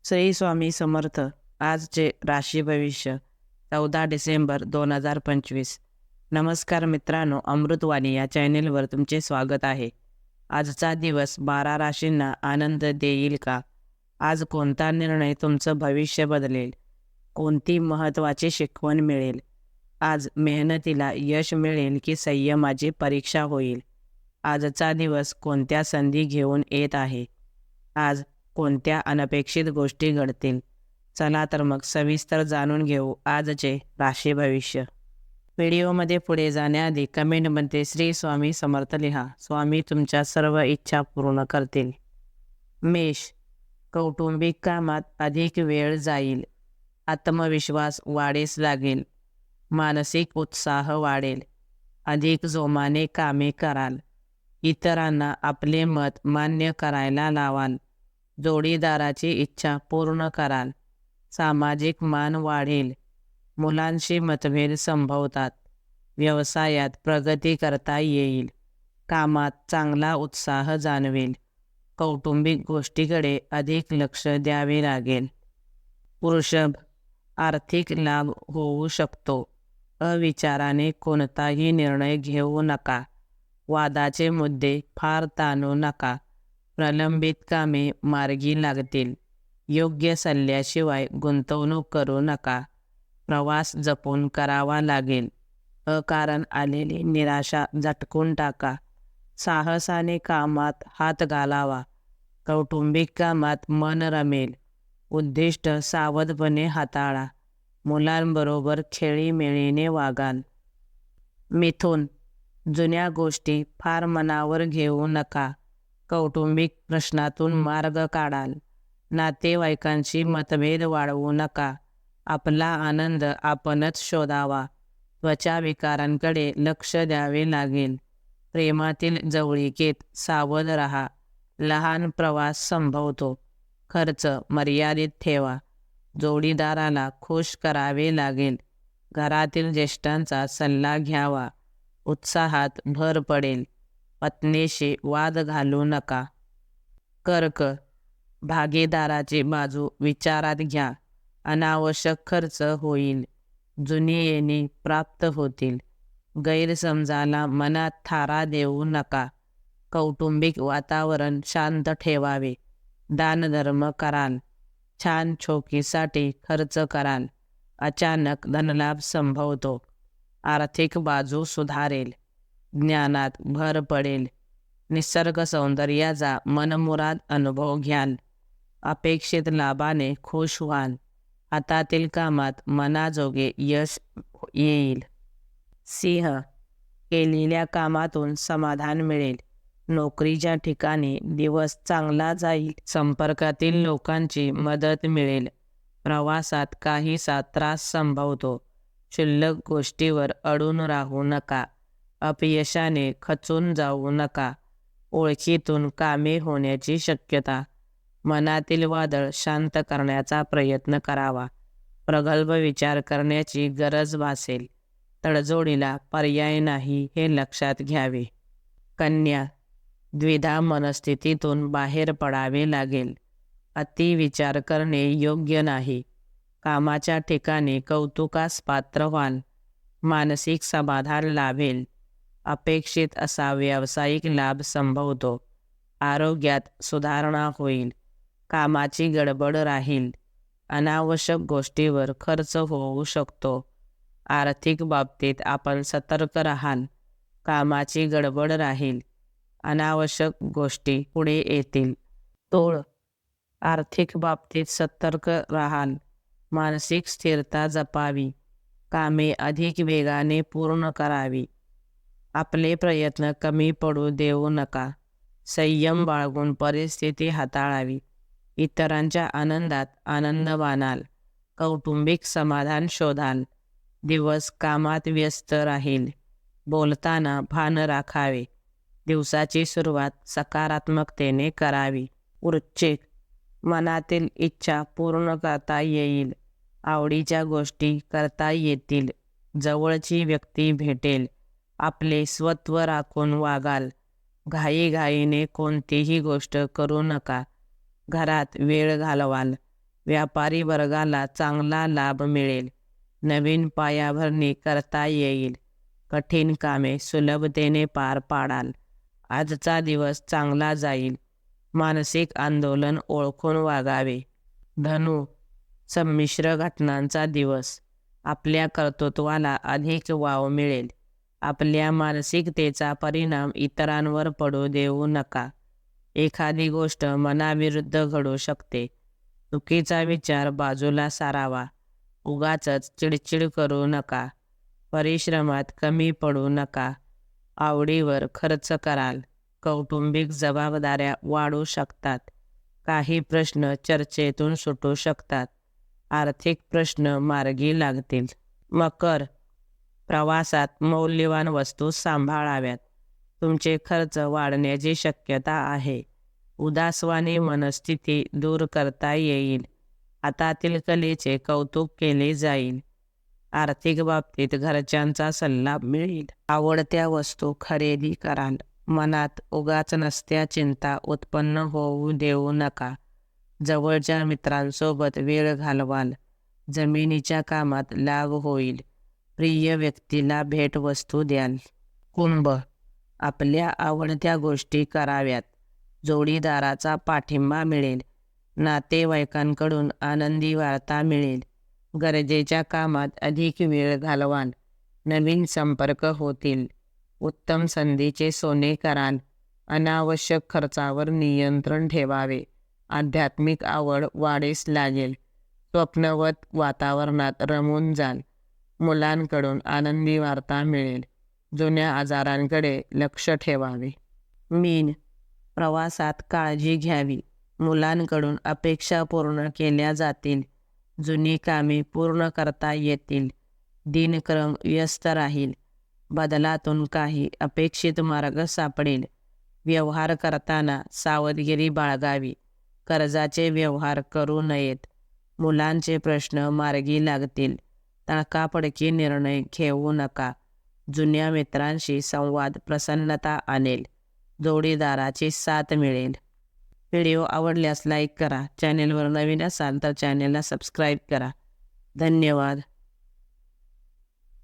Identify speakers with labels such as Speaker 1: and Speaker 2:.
Speaker 1: श्री स्वामी समर्थ. आजचे राशी भविष्य 14 डिसेंबर 2025. नमस्कार मित्रांनो, अमृतवाणी या चॅनेलवर तुमचे स्वागत आहे. आजचा दिवस 12 राशींना आनंद देईल का? आज कोणता निर्णय तुमचं भविष्य बदलेल? कोणती महत्त्वाची शिकवण मिळेल? आज मेहनतीला यश मिळेल की संयमाची परीक्षा होईल? आजचा दिवस कोणत्या संधी घेऊन येत आहे? आज कोणत्या अनपेक्षित गोष्टी घडतील? चला तर मग सविस्तर जाणून घेऊ आजचे राशी भविष्य. व्हिडिओमध्ये पुढे जाण्याआधी कमेंटमध्ये श्री स्वामी समर्थ लिहा. स्वामी तुमच्या सर्व इच्छा पूर्ण करतील. मेष, कौटुंबिक कामात अधिक वेळ जाईल. आत्मविश्वास वाढीस लागेल. मानसिक उत्साह वाढेल. अधिक जोमाने कामे कराल. इतरांना आपले मत मान्य करायला लावाल. जोडीदाराची इच्छा पूर्ण कराल. सामाजिक मान वाढेल. मुलांशी मतभेद संभवतात. व्यवसायात प्रगती करता येईल. कामात चांगला उत्साह जाणवेल. कौटुंबिक गोष्टीकडे अधिक लक्ष द्यावे लागेल. वृषभ, आर्थिक लाभ होऊ शकतो. अविचाराने कोणताही निर्णय घेऊ नका. वादाचे मुद्दे फार ताणू नका. प्रलंबित कामे मार्गी लागतील. योग्य सल्ल्याशिवाय गुंतवणूक करू नका. प्रवास जपून करावा लागेल. अकारण आलेली निराशा झटकून टाका. साहसाने कामात हात घालावा. कौटुंबिक कामात मन रमेल. उद्दिष्ट सावधपणे हाताळा. मुलांबरोबर खेळीमेळीने वागाल. मिथुन, जुन्या गोष्टी फार मनावर घेऊ नका. कौटुंबिक प्रश्नातून मार्ग काढाल. नातेवाईकांशी मतभेद वाढवू नका. आपला आनंद आपणच शोधावा. त्वचाविकारांकडे लक्ष द्यावे लागेल. प्रेमातील जवळीकेत सावध राहा. लहान प्रवास संभवतो. खर्च मर्यादित ठेवा. जोडीदाराला खुश करावे लागेल. घरातील ज्येष्ठांचा सल्ला घ्यावा. उत्साहात भर पडेल. पत्नीशी वाद घालू नका. कर्क, भागीदाराची बाजू विचारात घ्या. अनावश्यक खर्च होईल. जुनी येणी प्राप्त होतील. गैरसमजाला मनात थारा देऊ नका. कौटुंबिक वातावरण शांत ठेवावे. दानधर्म कराल. छान शौकीसाठी खर्च कराल. अचानक धनलाभ संभवतो. आर्थिक बाजू सुधारेल. ज्ञानात भर पडेल. निसर्ग सौंदर्याचा मनमुराद अनुभव घ्याल. अपेक्षित लाभाने खुश व्हाल. हातातील कामात मनाजोगे यश येईल. सिंह, केलेल्या कामातून समाधान मिळेल. नोकरीच्या ठिकाणी दिवस चांगला जाईल. संपर्कातील लोकांची मदत मिळेल. प्रवासात काहीसा त्रास संभवतो. क्षुल्लक गोष्टीवर अडून राहू नका. अपयशाने खचून जाऊ नका. ओळखीतून कामे होण्याची शक्यता. मनातील वादळ शांत करण्याचा प्रयत्न करावा. प्रगल्भ विचार करण्याची गरज भासेल. तडजोडीला पर्याय नाही हे लक्षात घ्यावे. कन्या, द्विधा मनस्थितीतून बाहेर पडावे लागेल. अति विचार करणे योग्य नाही. कामाच्या ठिकाणी कौतुकास पात्र व्हाल. मानसिक समाधान लाभेल. अपेक्षित असा व्यावसायिक लाभ संभवतो. आरोग्यात सुधारणा होईल. कामाची गडबड राहील. अनावश्यक गोष्टीवर खर्च होऊ शकतो. आर्थिक बाबतीत आपण सतर्क राहाल. कामाची गडबड राहील. अनावश्यक गोष्टी पुढे येतील. तोळ, आर्थिक बाबतीत सतर्क राहाल. मानसिक स्थिरता जपावी. कामे अधिक वेगाने पूर्ण करावी. आपले प्रयत्न कमी पडू देऊ नका. संयम बाळगून परिस्थिती हाताळावी. इतरांच्या आनंदात आनंद मानाल. कौटुंबिक समाधान शोधाल. दिवस कामात व्यस्त राहील. बोलताना भान राखावे. दिवसाची सुरुवात सकारात्मकतेने करावी. वृश्चिक, मनातील इच्छा पूर्ण करता येईल. आवडीच्या गोष्टी करता येतील. जवळची व्यक्ती भेटेल. आपले स्वत्व राखून वागाल. घाईघाईने कोणतीही गोष्ट करू नका. घरात वेळ घालवाल. व्यापारी वर्गाला चांगला लाभ मिळेल. नवीन पायाभरणी करता येईल. कठीण कामे सुलभतेने पार पाडाल. आजचा दिवस चांगला जाईल. मानसिक आंदोलन ओळखून वागावे. धनु, संमिश्र घटनांचा दिवस. आपल्या कर्तृत्वाला अधिक वाव मिळेल. आपल्या मानसिकतेचा परिणाम इतरांवर पडू देऊ नका. एखादी गोष्ट मनाविरुद्ध घडू शकते. चुकीचा विचार बाजूला सारावा. उगाचच चिडचिड करू नका. परिश्रमात कमी पडू नका. आवडीवर खर्च कराल. कौटुंबिक जबाबदाऱ्या वाढू शकतात. काही प्रश्न चर्चेतून सुटू शकतात. आर्थिक प्रश्न मार्गी लागतील. मकर, प्रवासात मौल्यवान वस्तू सांभाळाव्यात. तुमचे खर्च वाढण्याची शक्यता आहे. उदासवाणी मनस्थिती दूर करता येईल. हातातील कलेचे कौतुक केले जाईल. आर्थिक बाबतीत घरच्यांचा सल्ला मिळेल. आवडत्या वस्तू खरेदी कराल. मनात उगाच नसत्या चिंता उत्पन्न होऊ देऊ नका. जवळच्या मित्रांसोबत वेळ घालवाल. जमिनीच्या कामात लाभ होईल. प्रिय व्यक्तीला भेटवस्तू द्याल. कुंभ, आपल्या आवडत्या गोष्टी कराव्यात. जोडीदाराचा पाठिंबा मिळेल. नातेवाईकांकडून आनंदी वार्ता मिळेल. गरजेच्या कामात अधिक वेळ घालवाल. नवीन संपर्क होतील. उत्तम संधीचे सोने कराल. अनावश्यक खर्चावर नियंत्रण ठेवावे. आध्यात्मिक आवड वाढीस लागेल. स्वप्नवत वातावरणात रमून जाल. मुलांकडून आनंदी वार्ता मिळेल. जुन्या आजारांकडे लक्ष ठेवावे. मीन, प्रवासात काळजी घ्यावी. मुलांकडून अपेक्षा पूर्ण केल्या जातील. जुनी कामे पूर्ण करता येतील. दिनक्रम व्यस्त राहील. बदलातून काही अपेक्षित मार्ग सापडेल. व्यवहार करताना सावधगिरी बाळगावी. कर्जाचे व्यवहार करू नयेत. मुलांचे प्रश्न मार्गी लागतील. तडकाफडकी निर्णय घेऊ नका. जुन्या मित्रांशी संवाद प्रसन्नता आणेल. जोडीदाराची साथ मिळेल. व्हिडिओ आवडल्यास लाईक करा. चॅनेलवर नवीन असाल तर चॅनेलला सबस्क्राईब करा. धन्यवाद.